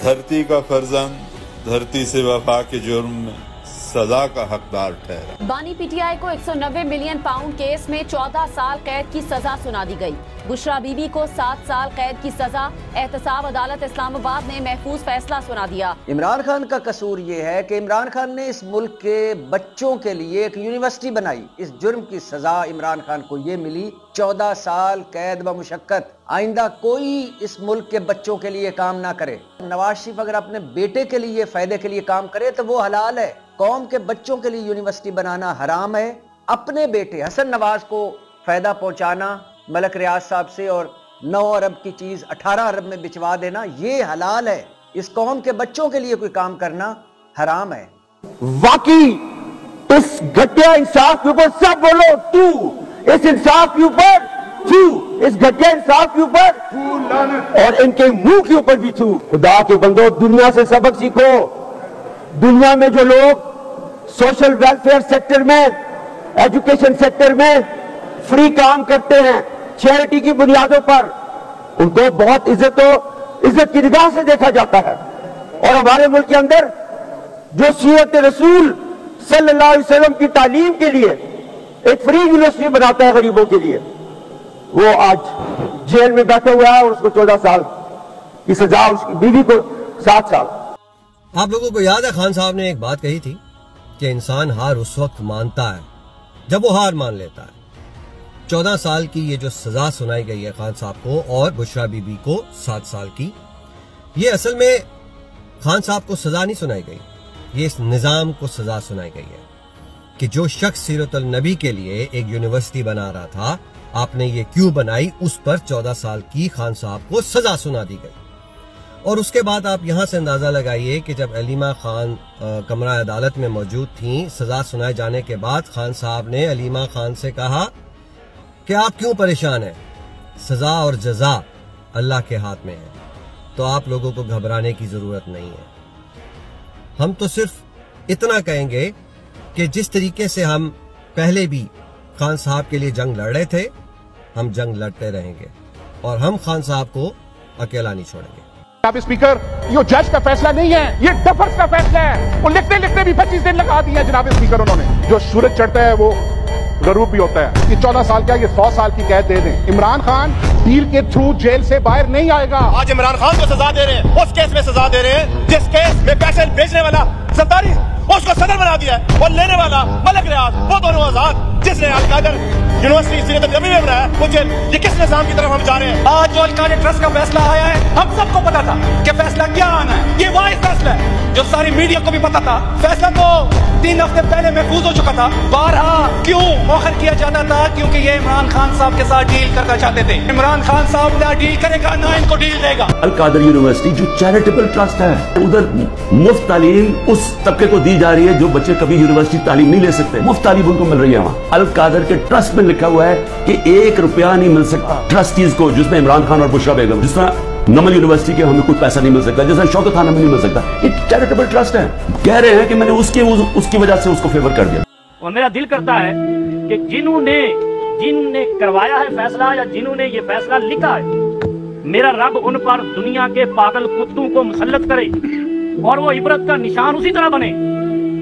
धरती का फर्जंद धरती से वफा के जुर्म में सजा का हकदार ठहरा। बानी पीटीआई को 190 मिलियन पाउंड केस में 14 साल कैद की सजा सुना दी गई। बुशरा बीबी को 7 साल कैद की सजा। एहतसाब अदालत इस्लामाबाद ने महफूज फैसला सुना दिया। इमरान खान का कसूर ये है कि इमरान खान ने इस मुल्क के बच्चों के लिए एक यूनिवर्सिटी बनाई। इस जुर्म की सजा इमरान खान को ये मिली 14 साल कैद व मुशक्कत। आइंदा कोई इस मुल्क के बच्चों के लिए काम ना करे। नवाज शरीफ अगर अपने बेटे के लिए फायदे के लिए काम करे तो वो हलाल है। कौम के बच्चों के लिए यूनिवर्सिटी बनाना हराम है। अपने बेटे हसन नवाज को फायदा पहुंचाना मलक रियाज साहब से और 9 अरब की चीज 18 अरब में बिचवा देना ये हलाल है। इस कौम के बच्चों के लिए कोई काम करना हराम है। वाकई इस घटिया इंसाफ के ऊपर सब बोलो तू, इस इंसाफ के ऊपर तू, इस घटिया इंसाफ के ऊपर और इनके मुंह के ऊपर भी तू। खुदा के बंदो, दुनिया से सबक सीखो। दुनिया में जो लोग सोशल वेलफेयर सेक्टर में, एजुकेशन सेक्टर में फ्री काम करते हैं चैरिटी की बुनियादों पर, उनको बहुत इज्जत की निगाह से देखा जाता है। और हमारे मुल्क के अंदर जो सीरत रसूल सल्लल्लाहु अलैहि वसल्लम की तालीम के लिए एक फ्री यूनिवर्सिटी बनाता है गरीबों के लिए, वो आज जेल में बैठा हुआ है और उसको 14 साल की सजा, उसकी बीवी को 7 साल। आप लोगों को याद है खान साहब ने एक बात कही थी कि इंसान हार उस वक्त मानता है जब वो हार मान लेता है। 14 साल की ये जो सजा सुनाई गई है खान साहब को और बुशरा बीबी को 7 साल की, ये असल में खान साहब को सजा नहीं सुनाई गई, ये इस निजाम को सजा सुनाई गई है कि जो शख्स सीरतुल नबी के लिए एक यूनिवर्सिटी बना रहा था, आपने ये क्यों बनाई, उस पर 14 साल की खान साहब को सजा सुना दी गई। और उसके बाद आप यहां से अंदाजा लगाइए कि जब अलीमा खान कमरा अदालत में मौजूद थी, सजा सुनाए जाने के बाद खान साहब ने अलीमा खान से कहा कि आप क्यों परेशान हैं, सजा और जजा अल्लाह के हाथ में है, तो आप लोगों को घबराने की जरूरत नहीं है। हम तो सिर्फ इतना कहेंगे कि जिस तरीके से हम पहले भी खान साहब के लिए जंग लड़ रहे थे, हम जंग लड़ते रहेंगे और हम खान साहब को अकेला नहीं छोड़ेंगे। जनाब स्पीकर, ये जज का फैसला नहीं है, ये डफर्स का फैसला है। वो लिखते लिखते भी 25 दिन लगा दिए जनाब स्पीकर उन्होंने। जो सूरज चढ़ता है वो गरूब भी होता है। ये 14 साल का, ये 100 साल की कैद दे दें। इमरान खान डील के थ्रू जेल से बाहर नहीं आएगा। आज इमरान खान को सजा दे रहे हैं, उस केस में सजा दे रहे हैं जिस केस में पैसे बेचने वाला सरदारी उसको सदर बना दिया है और लेने वाला मलक रियाज, वो दोनों आजाद। जिसने अलकादर यूनिवर्सिटी सीरत नबी में बनाया वो जेल। ये किस निजाम की तरफ हम जा रहे हैं? आज जो अलकादर ट्रस्ट का फैसला आया है, हम सबको पता था कि फैसला क्या आना है। ये वाइज फैसला है जो सारी मीडिया को भी पता था। फैसला तो 3 हफ्ते पहले महफूज हो चुका था। बारहा क्यों मौखर किया जाता था? क्योंकि ये इमरान खान साहब के साथ डील करना चाहते थे। इमरान खान साहब ना डील करेगा ना इनको डील देगा। अलकादर यूनिवर्सिटी जो चैरिटेबल ट्रस्ट है, उधर मुफ्त तालीम उस तबके को दी जा रही है जो बच्चे कभी यूनिवर्सिटी तालीम नहीं ले सकते, मुफ्त तालीम उनको मिल रही है वहाँ। अलकादर के ट्रस्ट में लिखा हुआ है कि 1 रुपया नहीं मिल सकता ट्रस्टीज को, जिसमें इमरान खान और बुशरा बेगम, जिस तरह नमल यूनिवर्सिटी के हमें कुछ पैसा नहीं मिल सकता, जैसे शौकत खान हमें नहीं मिल सकता। ये चैरिटेबल ट्रस्ट है। कह रहे हैं कि मैंने उसकी वजह से उसको फेवर कर दिया। और मेरा दिल करता है कि जिन्होंने करवाया है फैसला या जिन्होंने ये फैसला लिखा है, मेरा रब उन पर दुनिया के पागल कुत्तों को मुसल्लत करे और वो इबरत का निशान उसी तरह बने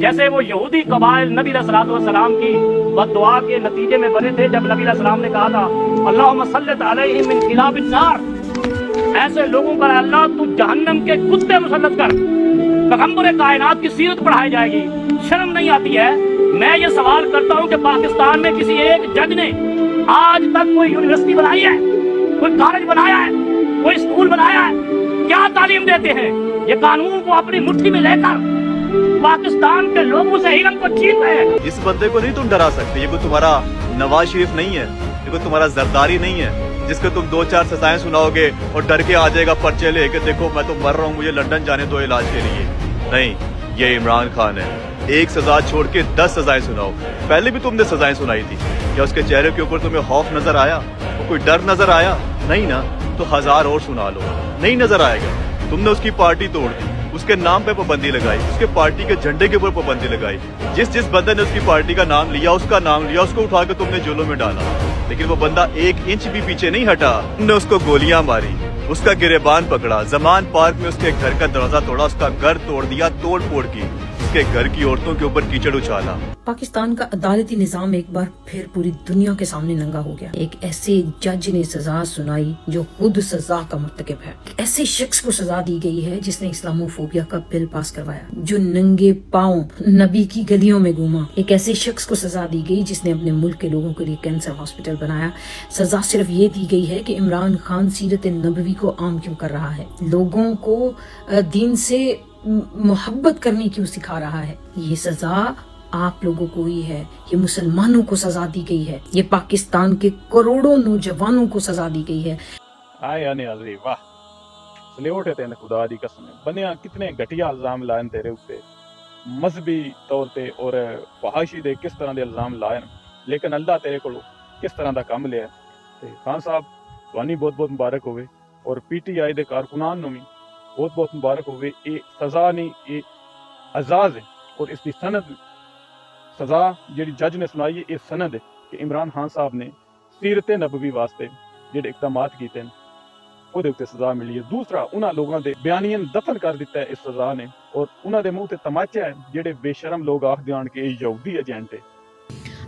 जैसे वो यहूदी कबाइल नबी सलाम की बद्दुआ के नतीजे में बने थे। जब नबी सलाम ने कहा था अल्लाहुम्मा सल्लित अलैहिम मिन खिलाबिन नार, ऐसे लोगों पर अल्लाह तू जहन्नम के कुत्ते मुसल्लत कर। पैगंबर कायनात की सीरत पढ़ाई जाएगी। शर्म नहीं आती है? मैं ये सवाल करता हूँ कि पाकिस्तान में किसी एक जज ने आज तक कोई यूनिवर्सिटी बनाई है, कोई कॉलेज बनाया है, कोई स्कूल बनाया है? क्या तालीम देते हैं? ये कानून को अपनी मुट्ठी में लेकर पाकिस्तान के लोगों से हिरम को छीन रहे हैं। इस बंदे को नहीं तुम डरा सकते। ये कोई तुम्हारा नवाज शरीफ नहीं है, ये कोई तुम्हारा जरदारी नहीं है जिसको तुम 2-4 सजाएं सुनाओगे और डर के आ जाएगा पर्चे लेके, देखो मैं तो मर रहा हूँ, मुझे लंदन जाने दो इलाज के लिए। नहीं, ये इमरान खान है। 1 सजा छोड़ के 10 सजाएं सुनाओ। पहले भी तुमने सजाएं सुनाई थी, क्या उसके चेहरे के ऊपर तुम्हें खौफ नजर आया? वो कोई डर नजर आया? नहीं ना, तो 1000 और सुना लो, नहीं नजर आएगा। तुमने उसकी पार्टी तोड़ दी, उसके नाम पे पाबंदी लगाई, उसके पार्टी के झंडे के ऊपर पाबंदी लगाई। जिस बंदे ने उसकी पार्टी का नाम लिया, उसका नाम लिया, उसको उठा के तुमने जेलों में डाला, लेकिन वो बंदा 1 इंच भी पीछे नहीं हटा। तुमने उसको गोलियां मारी, اس کا गिरेबान पकड़ा, जमान पार्क में उसके घर का दरवाजा तोड़ा, उसका घर तोड़ दिया, तोड़ फोड़ की, उसके घर की औरतों के ऊपर कीचड़ उछाला। पाकिस्तान का अदालती निज़ाम एक बार फिर पूरी दुनिया के सामने नंगा हो गया। एक ऐसे जज ने सजा सुनाई जो खुद सजा का मुर्तकिब है। ऐसे शख्स को सजा दी गई है जिसने इस्लामोफोबिया का बिल पास करवाया, जो नंगे पाँव नबी की गलियों में घूमा। एक ऐसे शख्स को सजा दी गई जिसने अपने मुल्क के लोगों के लिए कैंसर हॉस्पिटल बनाया। सजा सिर्फ ये दी गई है कि इमरान खान सीरत नबवी को आम क्यों कर रहा है, लोगों को दीन से मोहब्बत करनी क्यों सिखा रहा है। ये सजा आप लोगों को ही है, ये मुसलमानों को सजा दी गई है, ये पाकिस्तान के करोड़ों नौजवानों को सजा दी गई है। वाह, सल्यूट है तेने, खुदा दी कसम है। बनिया कितने घटिया इल्जाम लाए तेरे ऊपर, मजहबी तौर पे और फहाशी दे किस तरह के इल्जाम लाए, लेकिन अल्लाह तेरे को किस तरह का काम लिया। खान साहब तुहानी बहुत बहुत मुबारक होवे, और PTI दे कारकुनान नूं भी बहुत बहुत मुबारक होवे। ये सजा नहीं, ये एजाज है, और इसकी सनद सजा जी जज ने सुनाई है, ये सनद है कि इमरान खान साहब ने सीरत नबवी वास्ते ਜਿਹੜੇ ਇਕਦਾਮਾਤ ਕੀਤੇ ਨੇ ਉਹਦੇ ਉੱਤੇ ਸਜ਼ਾ ਮਿਲੀ ਹੈ। ਦੂਸਰਾ, ਉਹਨਾਂ ਲੋਕਾਂ ਦੇ ਬਿਆਨੀਆਂ ਦਫਨ ਕਰ ਦਿੱਤਾ ਹੈ ਇਸ ਸਜ਼ਾ ਨੇ, ਔਰ ਉਹਨਾਂ ਦੇ ਮੂੰਹ ਤੇ ਤਮਾਚਾ ਹੈ ਜਿਹੜੇ ਬੇਸ਼ਰਮ ਲੋਕ ਆਖਦੇ ਹਨ ਕਿ ਇਹ ਯਹੂਦੀ ਏਜੰਟ है।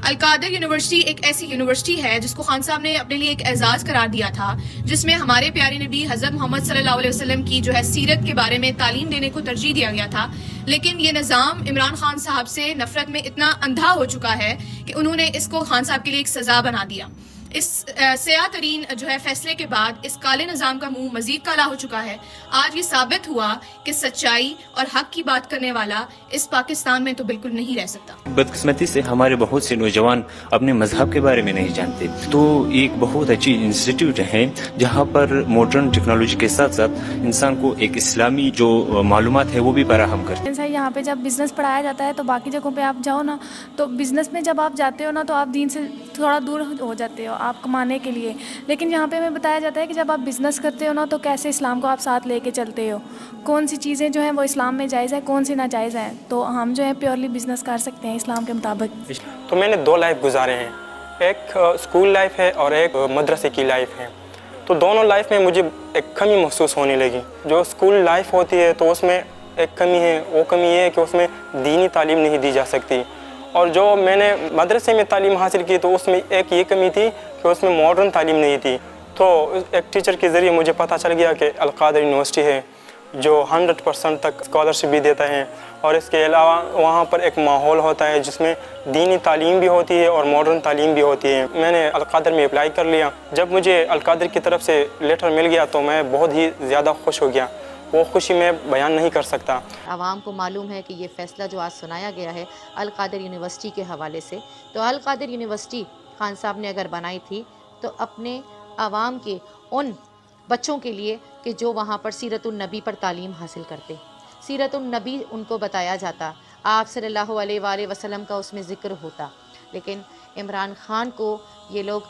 अलकादर यूनिवर्सिटी एक ऐसी यूनिवर्सिटी है जिसको खान साहब ने अपने लिए एक एजाज करार दिया था, जिसमें हमारे प्यारे नबी हज़रत मोहम्मद सल्लल्लाहु अलैहि वसल्लम की जो है सीरत के बारे में तालीम देने को तरजीह दिया गया था। लेकिन ये निज़ाम इमरान खान साहब से नफरत में इतना अंधा हो चुका है कि उन्होंने इसको खान साहब के लिए एक सज़ा बना दिया। इस सयाह तरीन जो है फैसले के बाद इस काले निज़ाम का मुंह मजीद काला हो चुका है। आज ये साबित हुआ कि सच्चाई और हक की बात करने वाला इस पाकिस्तान में तो बिल्कुल नहीं रह सकता। बदकिस्मती से हमारे बहुत से नौजवान अपने मजहब के बारे में नहीं जानते, तो एक बहुत अच्छी इंस्टीट्यूट है जहाँ पर मॉडर्न टेक्नोलॉजी के साथ साथ इंसान को एक इस्लामी जो मालूमात है वो भी फराहम करते हैं। यहाँ पे जब बिजनेस पढ़ाया जाता है तो बाकी जगहों पे आप जाओ ना, तो बिजनेस में जब आप जाते हो ना तो आप दीन से थोड़ा दूर हो जाते हो आप कमाने के लिए, लेकिन यहाँ पे हमें बताया जाता है कि जब आप बिजनेस करते हो ना तो कैसे इस्लाम को आप साथ लेके चलते हो, कौन सी चीज़ें जो हैं वो इस्लाम में जायज़ है, कौन सी नाजायज़ है। तो हम जो है प्योरली बिजनेस कर सकते हैं इस्लाम के मुताबिक। तो मैंने 2 लाइफ गुजारे हैं, एक स्कूल लाइफ है और एक मदरसे की लाइफ है। तो दोनों लाइफ में मुझे एक कमी महसूस होने लगी। जो स्कूल लाइफ होती है तो उसमें एक कमी है, वो कमी ये है कि उसमें दीनी तालीम नहीं दी जा सकती, और जो मैंने मदरसे में तालीम हासिल की तो उसमें एक ये कमी थी कि उसमें मॉडर्न तालीम नहीं थी। तो एक टीचर के ज़रिए मुझे पता चल गया कि अलकादर यूनिवर्सिटी है जो 100% तक स्कॉलरशिप भी देता है, और इसके अलावा वहाँ पर एक माहौल होता है जिसमें दीनी तालीम भी होती है और मॉडर्न तालीम भी होती है। मैंने अलकादर में अप्लाई कर लिया। जब मुझे अलकादर की तरफ से लेटर मिल गया तो मैं बहुत ही ज़्यादा खुश हो गया, वो खुशी मैं बयान नहीं कर सकता। आवाम को मालूम है कि ये फ़ैसला जो आज सुनाया गया है अलकादर यूनिवर्सिटी के हवाले से, तो अलकादर यूनिवर्सिटी खान साहब ने अगर बनाई थी तो अपने आवाम के उन बच्चों के लिए कि जो वहाँ पर सीरतुन नबी पर तालीम हासिल करते, सीरतुन नबी उनको बताया जाता, आप सल्लल्लाहु अलैहि वसल्लम का उसमें ज़िक्र होता। लेकिन इमरान खान को ये लोग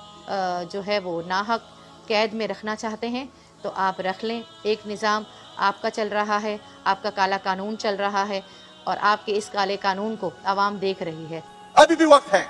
जो है वो नाहक कैद में रखना चाहते हैं, तो आप रख लें। एक निज़ाम आपका चल रहा है, आपका काला कानून चल रहा है, और आपके इस काले कानून को आवाम देख रही है। अभी भी वक्त है,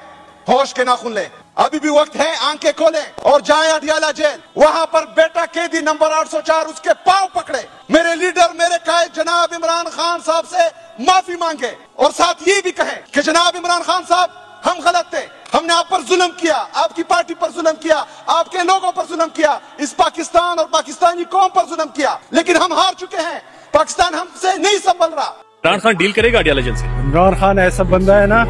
होश के नाखून ले, अभी भी वक्त है, आंखें खोले और जाए अडियाला जेल। वहां पर बेटा कैदी नंबर 804 उसके पांव पकड़े, मेरे लीडर मेरे कायद जनाब इमरान खान साहब से माफी मांगे, और साथ ये भी कहे कि जनाब इमरान खान साहब हम गलत थे, हमने आप पर जुल्म किया, आपकी पार्टी पर जुल्म किया, आपके लोगों पर जुल्म किया, इस पाकिस्तान और पाकिस्तानी कौम पर जुल्म किया, लेकिन हम हार चुके हैं, पाकिस्तान हमसे नहीं संभल रहा। इमरान खान डील करेगा अडियाला जेल से? इमरान खान ऐसा बंदा है ना,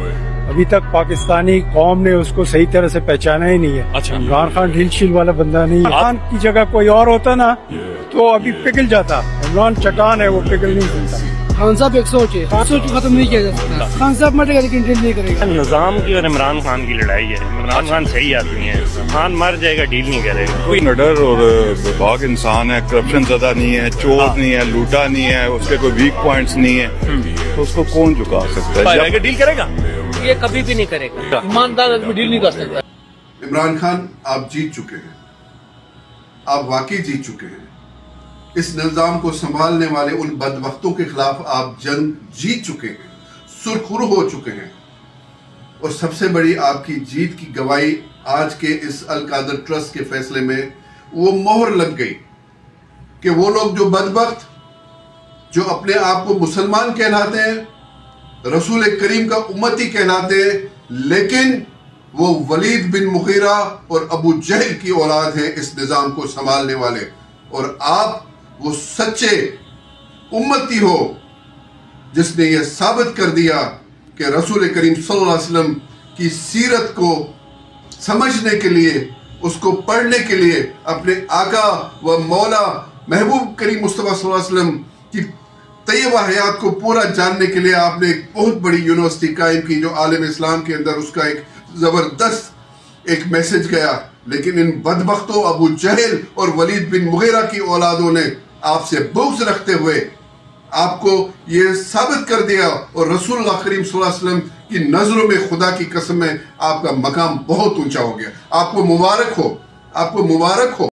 अभी तक पाकिस्तानी कौम ने उसको सही तरह से पहचाना ही नहीं है। अच्छा, इमरान खान ढील शील वाला बंदा नहीं है। खान की जगह कोई और होता ना तो अभी पिघल जाता। इमरान चट्टान है, वो पिघल नहीं सकता। खान साहब एक सोच है, सोच खत्म नहीं किया जा सकता। खान साहब मरेगा लेकिन डील नहीं करेगा। निजाम की और इमरान खान की लड़ाई है। इमरान खान सही आदमी है, खान मर जाएगा डील नहीं करेगा। कोई निडर और बेबाक इंसान है, करप्शन ज़्यादा नहीं है, चोर नहीं है, लूटा नहीं है, उसके कोई वीक पॉइंट्स नहीं है, तो उसको कौन झुका सकता है? डील करेगा? ये कभी भी नहीं करेगा, ईमानदार आदमी डील नहीं कर सकता। इमरान खान आप जीत चुके हैं, आप वाकई जीत चुके हैं। इस निज़ाम को संभालने वाले उन बदबख्तों के खिलाफ आप जंग जीत चुके हैं, सुरखरू हो चुके हैं, और सबसे बड़ी आपकी जीत की गवाही आज के इस अलकादर ट्रस्ट के फैसले में वो मोहर लग गई کہ وہ لوگ جو بدبخت جو اپنے آپ کو مسلمان کہلاتے ہیں, رسول کریم کا امتی کہلاتے ہیں, لیکن وہ ولید بن مغیرہ اور ابو جہل کی اولاد ہیں اس نظام کو سنبھالنے والے, اور آپ وہ سچے امتی ہو جس نے یہ ثابت کر دیا کہ رسول کریم صلی اللہ علیہ وسلم کی سیرت کو سمجھنے کے لیے, اس کو پڑھنے کے لیے, اپنے آقا و مولا محبوب کریم مصطفیٰ صلی اللہ علیہ وسلم کی طیبہ حیات کو پورا جاننے کے لیے آپ نے ایک بہت بڑی یونیورسٹی قائم کی جو عالم اسلام کے اندر اس کا ایک زبردست ایک میسج گیا. لیکن ان بدبختوں ابو جہل اور ولید بن مغیرہ کی اولادوں نے آپ سے بغض رکھتے ہوئے آپ کو یہ ثابت کر دیا, اور رسول اللہ کریم صلی اللہ علیہ وسلم کی نظروں میں خدا کی قسم ہے آپ کا مقام بہت اونچا ہو گیا. آپ کو مبارک ہو, آپ کو مبارک ہو.